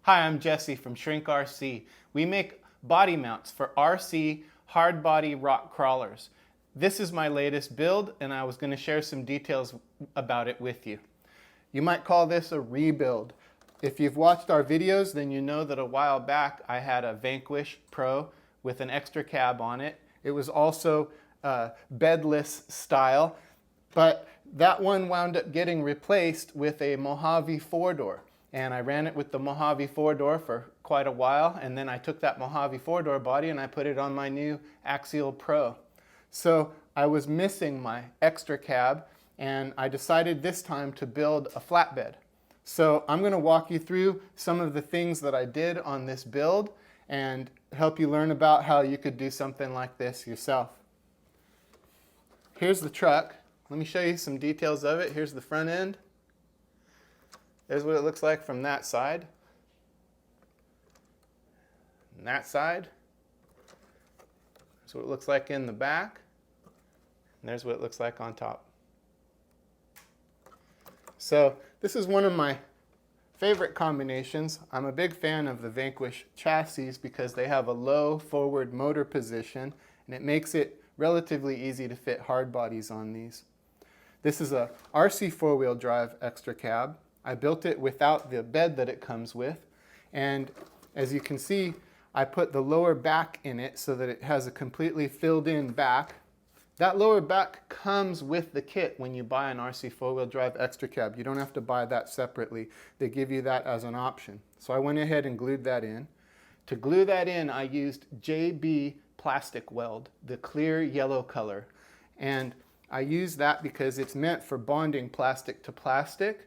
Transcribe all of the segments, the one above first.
Hi, I'm Jesse from ShrinkRC. We make body mounts for RC hard body rock crawlers. This is my latest build and I was going to share some details about it with you. You might call this a rebuild. If you've watched our videos, then you know that a while back I had a Vanquish Pro with an Xtracab on it. It was also bedless style, but that one wound up getting replaced with a Mojave 4-door. And I ran it with the Mojave 4-door for quite a while, and then I took that Mojave 4-door body and I put it on my new Axial Pro. So I was missing my Xtracab, and I decided this time to build a flatbed. So I'm going to walk you through some of the things that I did on this build and help you learn about how you could do something like this yourself. Here's the truck. Let me show you some details of it. Here's the front end. There's what it looks like from that side. And that side. That's what it looks like in the back. And there's what it looks like on top. So this is one of my favorite combinations. I'm a big fan of the Vanquish chassis because they have a low forward motor position and it makes it relatively easy to fit hard bodies on these. This is a RC four-wheel drive Xtracab. I built it without the bed that it comes with, and as you can see, I put the lower back in it so that it has a completely filled in back. That lower back comes with the kit when you buy an RC four-wheel drive Xtracab. You don't have to buy that separately. They give you that as an option. So I went ahead and glued that in. To glue that in, I used JB plastic weld, the clear yellow color. And I use that because it's meant for bonding plastic to plastic.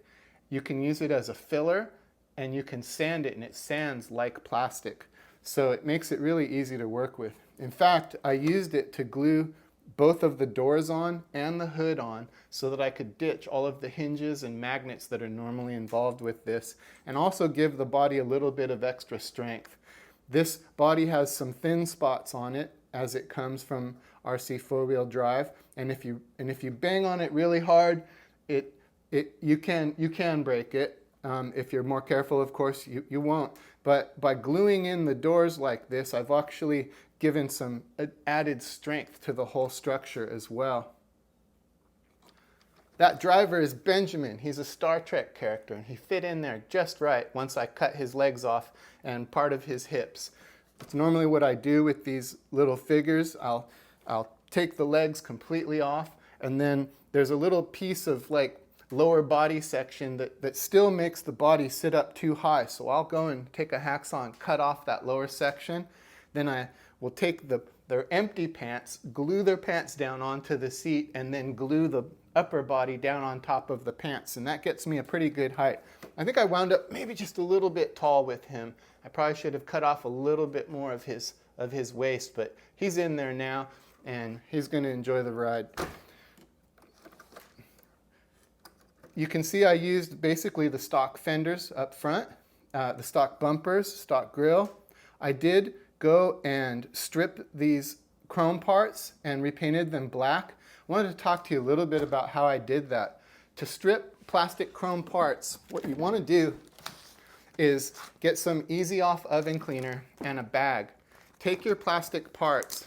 You can use it as a filler and you can sand it and it sands like plastic. So it makes it really easy to work with. In fact, I used it to glue both of the doors on and the hood on so that I could ditch all of the hinges and magnets that are normally involved with this and also give the body a little bit of extra strength. This body has some thin spots on it as it comes from RC four-wheel drive, and if you bang on it really hard, you can break it. If you're more careful, of course, you won't. But by gluing in the doors like this, I've actually given some added strength to the whole structure as well. That driver is Benjamin. He's a Star Trek character, and he fit in there just right once I cut his legs off and part of his hips. It's normally what I do with these little figures. I'll take the legs completely off, and then there's a little piece of like lower body section that still makes the body sit up too high. So I'll go and take a hacksaw and cut off that lower section. Then I will take their empty pants, glue their pants down onto the seat, and then glue the upper body down on top of the pants. And that gets me a pretty good height. I think I wound up maybe just a little bit tall with him. I probably should have cut off a little bit more of his waist, but he's in there now and he's going to enjoy the ride. You can see I used basically the stock fenders up front, the stock bumpers, stock grille. I did go and strip these chrome parts and repainted them black. I wanted to talk to you a little bit about how I did that. To strip plastic chrome parts, what you want to do is get some easy off oven cleaner and a bag. Take your plastic parts,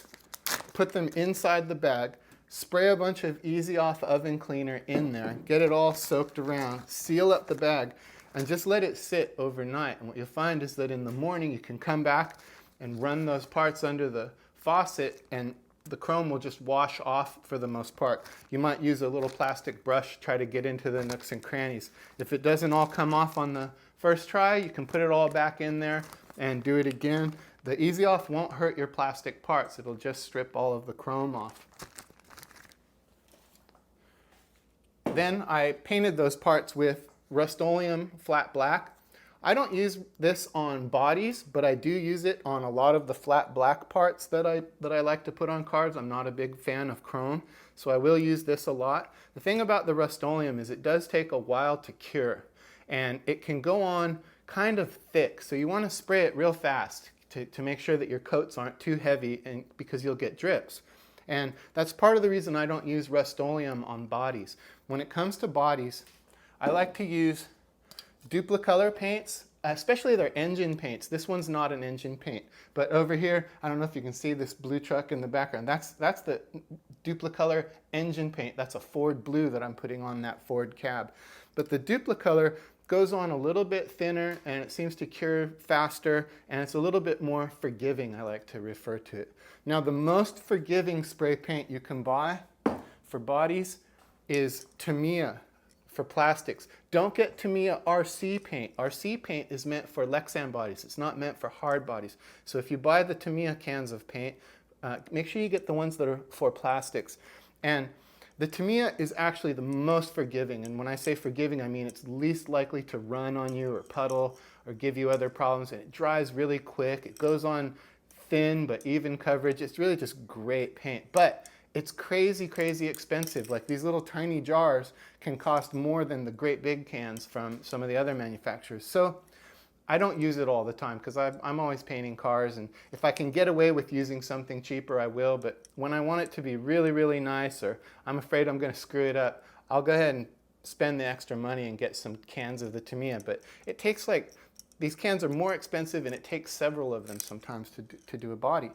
put them inside the bag, spray a bunch of easy off oven cleaner in there, get it all soaked around, seal up the bag, and just let it sit overnight. And what you'll find is that in the morning you can come back and run those parts under the faucet and the chrome will just wash off for the most part. You might use a little plastic brush, try to get into the nooks and crannies. If it doesn't all come off on the first try, you can put it all back in there and do it again. The easy off won't hurt your plastic parts. It'll just strip all of the chrome off. Then I painted those parts with Rust-Oleum flat black. I don't use this on bodies, but I do use it on a lot of the flat black parts that I like to put on cars. I'm not a big fan of chrome, so I will use this a lot. The thing about the Rust-Oleum is it does take a while to cure, and it can go on kind of thick, so you want to spray it real fast to make sure that your coats aren't too heavy, and because you'll get drips. And that's part of the reason I don't use Rust-Oleum on bodies. When it comes to bodies, I like to use Duplicolor paints. especially their engine paints. This one's not an engine paint, but over here, I don't know if you can see this blue truck in the background. That's the Duplicolor engine paint. That's a Ford blue that I'm putting on that Ford cab. But the Duplicolor goes on a little bit thinner, and it seems to cure faster, and it's a little bit more forgiving, I like to refer to it. Now, the most forgiving spray paint you can buy for bodies is Tamiya for plastics. Don't get Tamiya RC paint. RC paint is meant for Lexan bodies. It's not meant for hard bodies. So if you buy the Tamiya cans of paint, make sure you get the ones that are for plastics. And the Tamiya is actually the most forgiving. And when I say forgiving, I mean it's least likely to run on you or puddle or give you other problems. And it dries really quick. It goes on thin but even coverage. It's really just great paint. But it's crazy, crazy expensive. Like these little tiny jars can cost more than the great big cans from some of the other manufacturers. So I don't use it all the time because I'm always painting cars, and if I can get away with using something cheaper, I will. But when I want it to be really, really nice, or I'm afraid I'm going to screw it up, I'll go ahead and spend the extra money and get some cans of the Tamiya. But it takes these cans are more expensive, and it takes several of them sometimes to do a body.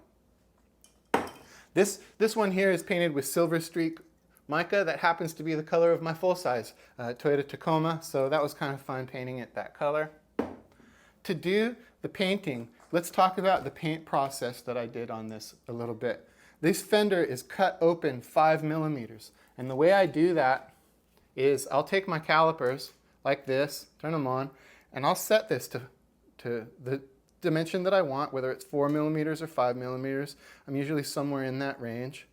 This one here is painted with Silver Streak mica. That happens to be the color of my full-size Toyota Tacoma, so that was kind of fun painting it that color. To do the painting, let's talk about the paint process that I did on this a little bit. This fender is cut open 5 millimeters, and the way I do that is I'll take my calipers like this, turn them on, and I'll set this to the dimension that I want, whether it's 4 millimeters or 5 millimeters. I'm usually somewhere in that range.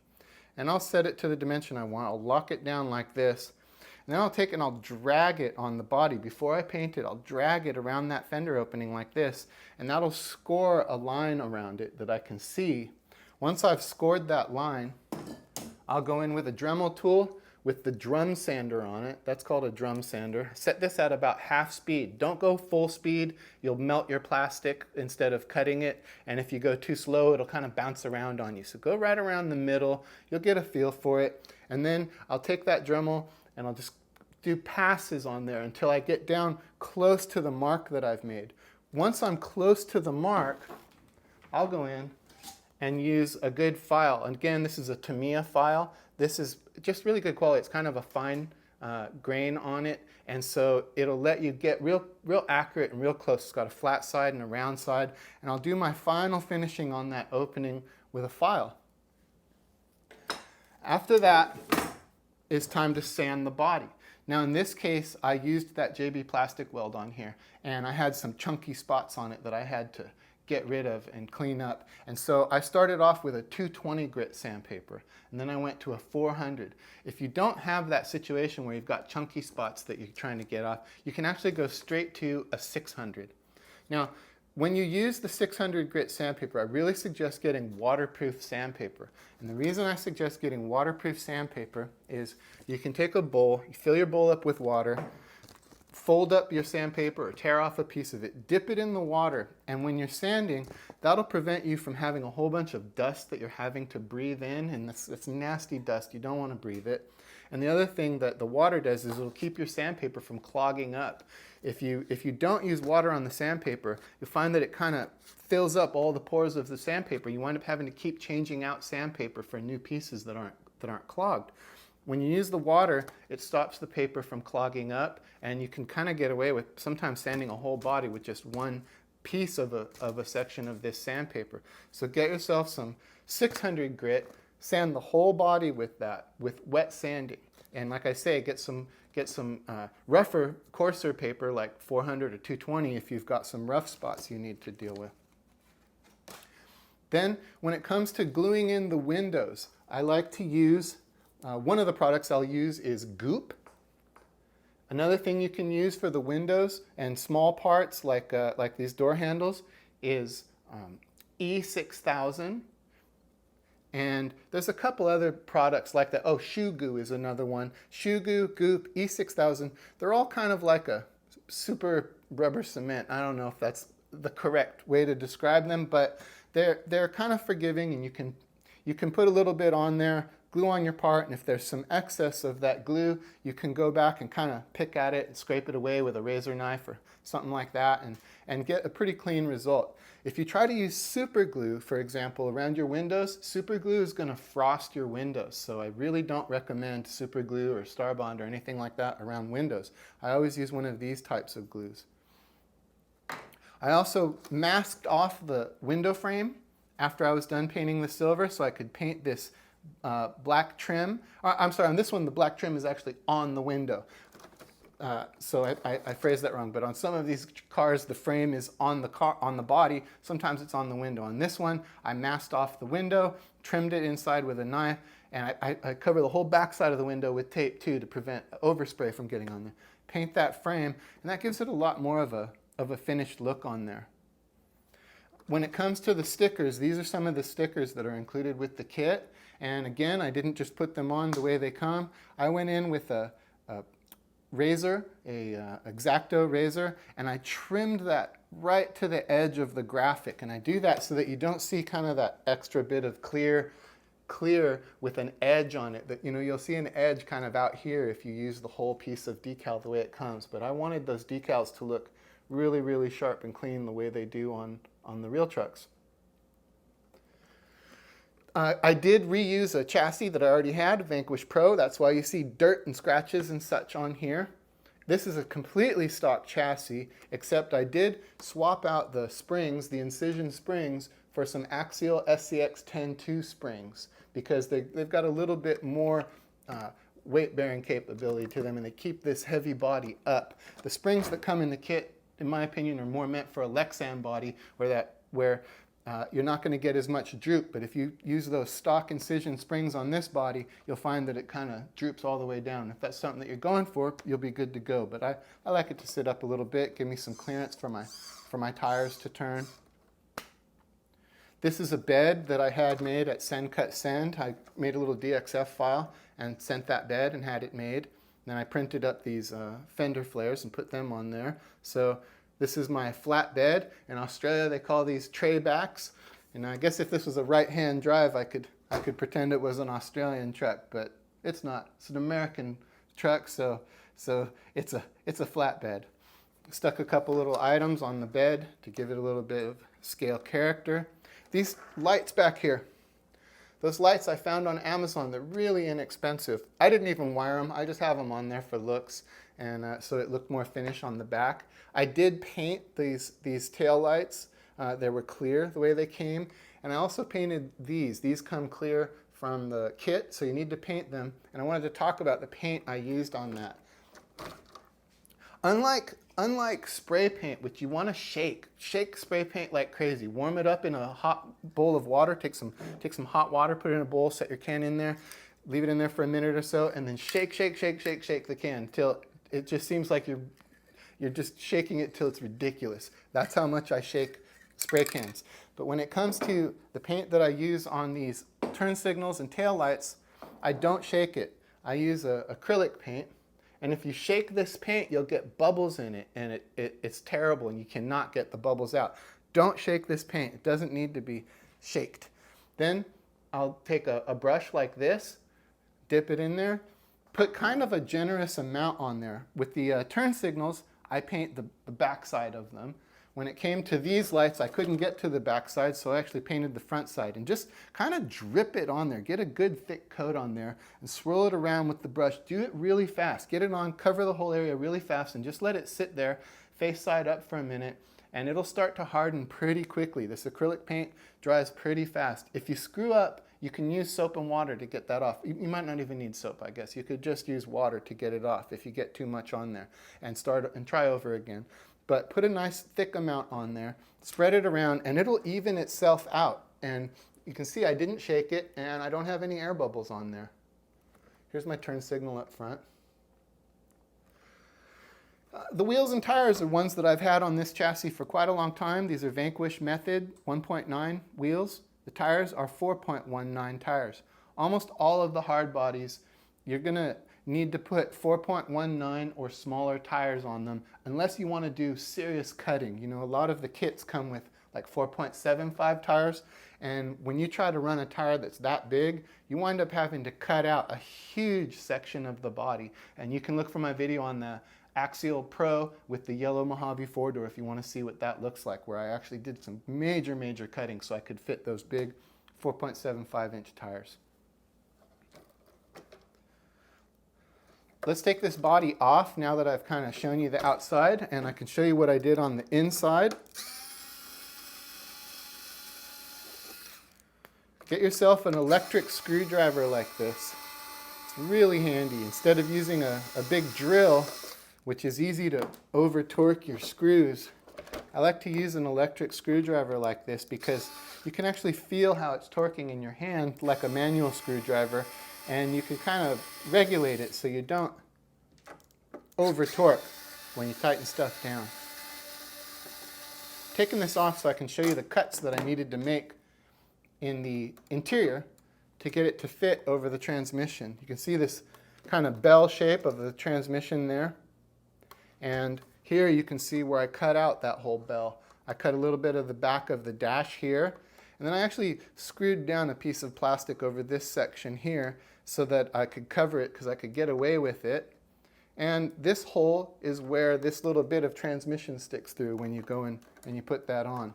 And I'll set it to the dimension I want. I'll lock it down like this. And then I'll take it and I'll drag it on the body. Before I paint it, I'll drag it around that fender opening like this, and that'll score a line around it that I can see. Once I've scored that line, I'll go in with a Dremel tool with the drum sander on it. That's called a drum sander. Set this at about half speed. Don't go full speed. You'll melt your plastic instead of cutting it. And if you go too slow, it'll kind of bounce around on you. So go right around the middle. You'll get a feel for it. And then I'll take that Dremel and I'll just do passes on there until I get down close to the mark that I've made. Once I'm close to the mark, I'll go in and use a good file. And again, this is a Tamiya file. This is just really good quality. It's kind of a fine grain on it, and so it'll let you get real accurate and real close. It's got a flat side and a round side, and I'll do my final finishing on that opening with a file. After that, it's time to sand the body. Now in this case, I used that JB plastic weld on here, and I had some chunky spots on it that I had to get rid of and clean up. And so I started off with a 220 grit sandpaper, and then I went to a 400. If you don't have that situation where you've got chunky spots that you're trying to get off, you can actually go straight to a 600. Now, when you use the 600 grit sandpaper, I really suggest getting waterproof sandpaper. And the reason I suggest getting waterproof sandpaper is you can take a bowl, you fill your bowl up with water, fold up your sandpaper or tear off a piece of it, dip it in the water, and when you're sanding, that'll prevent you from having a whole bunch of dust that you're having to breathe in, and it's nasty dust. You don't want to breathe it. And the other thing that the water does is it'll keep your sandpaper from clogging up. If you don't use water on the sandpaper, you'll find that it kind of fills up all the pores of the sandpaper. You wind up having to keep changing out sandpaper for new pieces that aren't clogged. When you use the water, it stops the paper from clogging up, and you can kind of get away with sometimes sanding a whole body with just one piece of a section of this sandpaper. So get yourself some 600 grit, sand the whole body with that, with wet sanding. And like I say, get some rougher, coarser paper like 400 or 220 if you've got some rough spots you need to deal with. Then when it comes to gluing in the windows, I like to use one of the products I'll use is Goop. Another thing you can use for the windows and small parts like these door handles is E6000. And there's a couple other products like that. Oh, Shoe Goo is another one. Shoe Goo, Goop, E6000. They're all kind of like a super rubber cement. I don't know if that's the correct way to describe them, but they're kind of forgiving, and you can put a little bit on there, glue on your part, and if there's some excess of that glue, you can go back and kind of pick at it and scrape it away with a razor knife or something like that and get a pretty clean result. If you try to use super glue, for example, around your windows, super glue is going to frost your windows. So I really don't recommend super glue or Starbond or anything like that around windows. I always use one of these types of glues. I also masked off the window frame after I was done painting the silver so I could paint this black trim. I'm sorry, on this one the black trim is actually on the window. So I phrased that wrong, but on some of these cars the frame is on the body. Sometimes it's on the window. On this one I masked off the window, trimmed it inside with a knife, and I cover the whole back side of the window with tape too to prevent overspray from getting on there. Paint that frame, and that gives it a lot more of a finished look on there. When it comes to the stickers, these are some of the stickers that are included with the kit. And again, I didn't just put them on the way they come. I went in with a razor, a X-Acto razor, and I trimmed that right to the edge of the graphic. And I do that so that you don't see kind of that extra bit of clear with an edge on it. That, you know, you'll see an edge kind of out here if you use the whole piece of decal the way it comes. But I wanted those decals to look really, really sharp and clean the way they do on the real trucks. I did reuse a chassis that I already had, Vanquish Pro. That's why you see dirt and scratches and such on here. This is a completely stock chassis, except I did swap out the springs, the incision springs, for some axial SCX 10-2 springs because they've got a little bit more weight-bearing capability to them, and they keep this heavy body up. The springs that come in the kit, in my opinion, are more meant for a Lexan body where you're not going to get as much droop, but if you use those stock incision springs on this body, you'll find that it kind of droops all the way down. If that's something that you're going for, you'll be good to go. But I like it to sit up a little bit, give me some clearance for my tires to turn. This is a bed that I had made at Send Cut Send. I made a little DXF file and sent that bed and had it made. Then I printed up these fender flares and put them on there. So this is my flat bed. In Australia, they call these tray backs. And I guess if this was a right-hand drive, I could pretend it was an Australian truck, but it's not. It's an American truck, so it's a flatbed. Stuck a couple little items on the bed to give it a little bit of scale character. These lights back here, those lights I found on Amazon, they're really inexpensive. I didn't even wire them. I just have them on there for looks, and so it looked more finished on the back. I did paint these tail lights. They were clear the way they came, and I also painted these. These come clear from the kit, so you need to paint them, and I wanted to talk about the paint I used on that. Unlike spray paint, which you want to shake spray paint like crazy. Warm it up in a hot bowl of water. Take some hot water, put it in a bowl, set your can in there, leave it in there for a minute or so, and then shake the can until it just seems like you're just shaking it till it's ridiculous. That's how much I shake spray cans. But when it comes to the paint that I use on these turn signals and tail lights, I don't shake it. I use acrylic paint. And if you shake this paint, you'll get bubbles in it, and it's terrible, and you cannot get the bubbles out. Don't shake this paint. It doesn't need to be shaked. Then I'll take a brush like this, dip it in there, put kind of a generous amount on there. With the turn signals, I paint the back side of them. When it came to these lights, I couldn't get to the back side, so I actually painted the front side and just kind of drip it on there. Get a good thick coat on there and swirl it around with the brush. Do it really fast. Get it on, cover the whole area really fast, and just let it sit there face side up for a minute, and it'll start to harden pretty quickly. This acrylic paint dries pretty fast. If you screw up, you can use soap and water to get that off. You might not even need soap, I guess. You could just use water to get it off if you get too much on there, and try over again. But put a nice thick amount on there, spread it around, and it'll even itself out. And you can see I didn't shake it, and I don't have any air bubbles on there. Here's my turn signal up front. The wheels and tires are ones that I've had on this chassis for quite a long time. These are Vanquish Method 1.9 wheels. The tires are 4.19 tires. Almost all of the hard bodies, you're going to need to put 4.19 or smaller tires on them unless you want to do serious cutting. You know, a lot of the kits come with like 4.75 tires. And when you try to run a tire that's that big, you wind up having to cut out a huge section of the body. And you can look for my video on the Axial Pro with the yellow Mojave 4-door if you want to see what that looks like, where I actually did some major cutting so I could fit those big 4.75-inch tires. Let's take this body off now that I've kind of shown you the outside, and I can show you what I did on the inside. Get yourself an electric screwdriver like this. It's really handy. Instead of using a big drill, which is easy to over torque your screws, I like to use an electric screwdriver like this because you can actually feel how it's torquing in your hand like a manual screwdriver, and you can kind of regulate it so you don't over torque when you tighten stuff down. Taking this off so I can show you the cuts that I needed to make in the interior to get it to fit over the transmission. You can see this kind of bell shape of the transmission there, and here you can see where I cut out that whole bell. I cut a little bit of the back of the dash here, and then I actually screwed down a piece of plastic over this section here so that I could cover it because I could get away with it. And this hole is where this little bit of transmission sticks through when you go in and you put that on.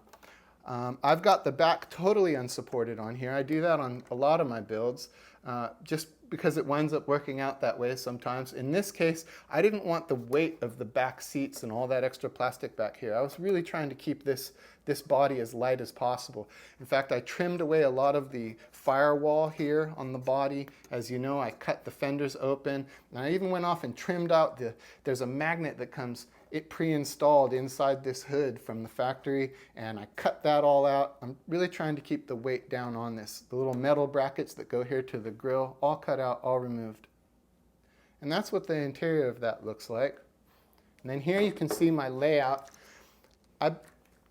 I've got the back totally unsupported on here. I do that on a lot of my builds just because it winds up working out that way sometimes. In this case, I didn't want the weight of the back seats and all that extra plastic back here. I was really trying to keep this body as light as possible. In fact, I trimmed away a lot of the firewall here on the body. As you know, I cut the fenders open, and I even went off and trimmed out there's a magnet that comes pre-installed inside this hood from the factory, and I cut that all out. I'm really trying to keep the weight down on this. The little metal brackets that go here to the grill, all cut out, all removed. And that's what the interior of that looks like. And then here you can see my layout. I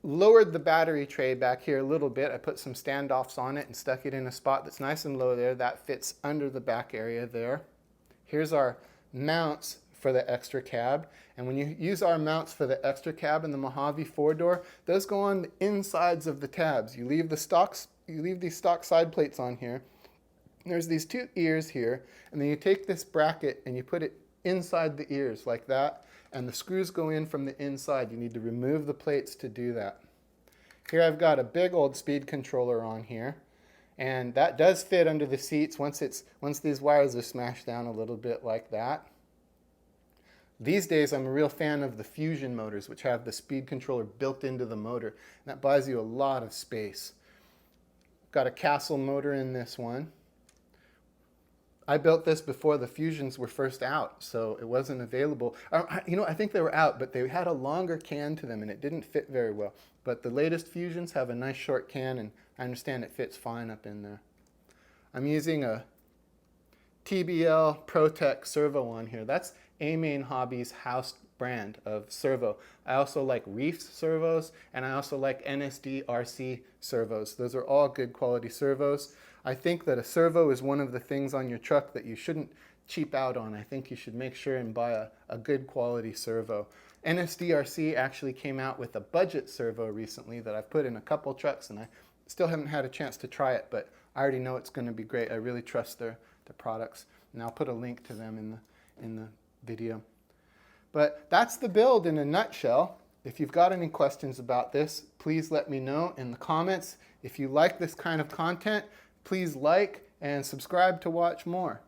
lowered the battery tray back here a little bit. I put some standoffs on it and stuck it in a spot that's nice and low there. That fits under the back area there. Here's our mounts for the Xtracab. And when you use our mounts for the Xtracab and the Mojave 4-door, those go on the insides of the tabs. You leave these stock side plates on here. There's these two ears here, and then you take this bracket and you put it inside the ears like that, and the screws go in from the inside. You need to remove the plates to do that. Here I've got a big old speed controller on here, and that does fit under the seats once these wires are smashed down a little bit like that. These days I'm a real fan of the Fusion motors, which have the speed controller built into the motor, and that buys you a lot of space. Got a Castle motor in this one. I built this before the Fusions were first out, so it wasn't available. You know, I think they were out, but they had a longer can to them and it didn't fit very well. But the latest Fusions have a nice short can, and I understand it fits fine up in there. I'm using a TBL ProTech servo on here. That's A-Main Hobby's house brand of servo. I also like Reefs servos, and I also like ShrinkRC servos. Those are all good quality servos. I think that a servo is one of the things on your truck that you shouldn't cheap out on. I think you should make sure and buy a good quality servo. ShrinkRC actually came out with a budget servo recently that I've put in a couple trucks, and I still haven't had a chance to try it, but I already know it's going to be great. I really trust their products, and I'll put a link to them in the video. But that's the build in a nutshell. If you've got any questions about this, please let me know in the comments. If you like this kind of content, please like and subscribe to watch more.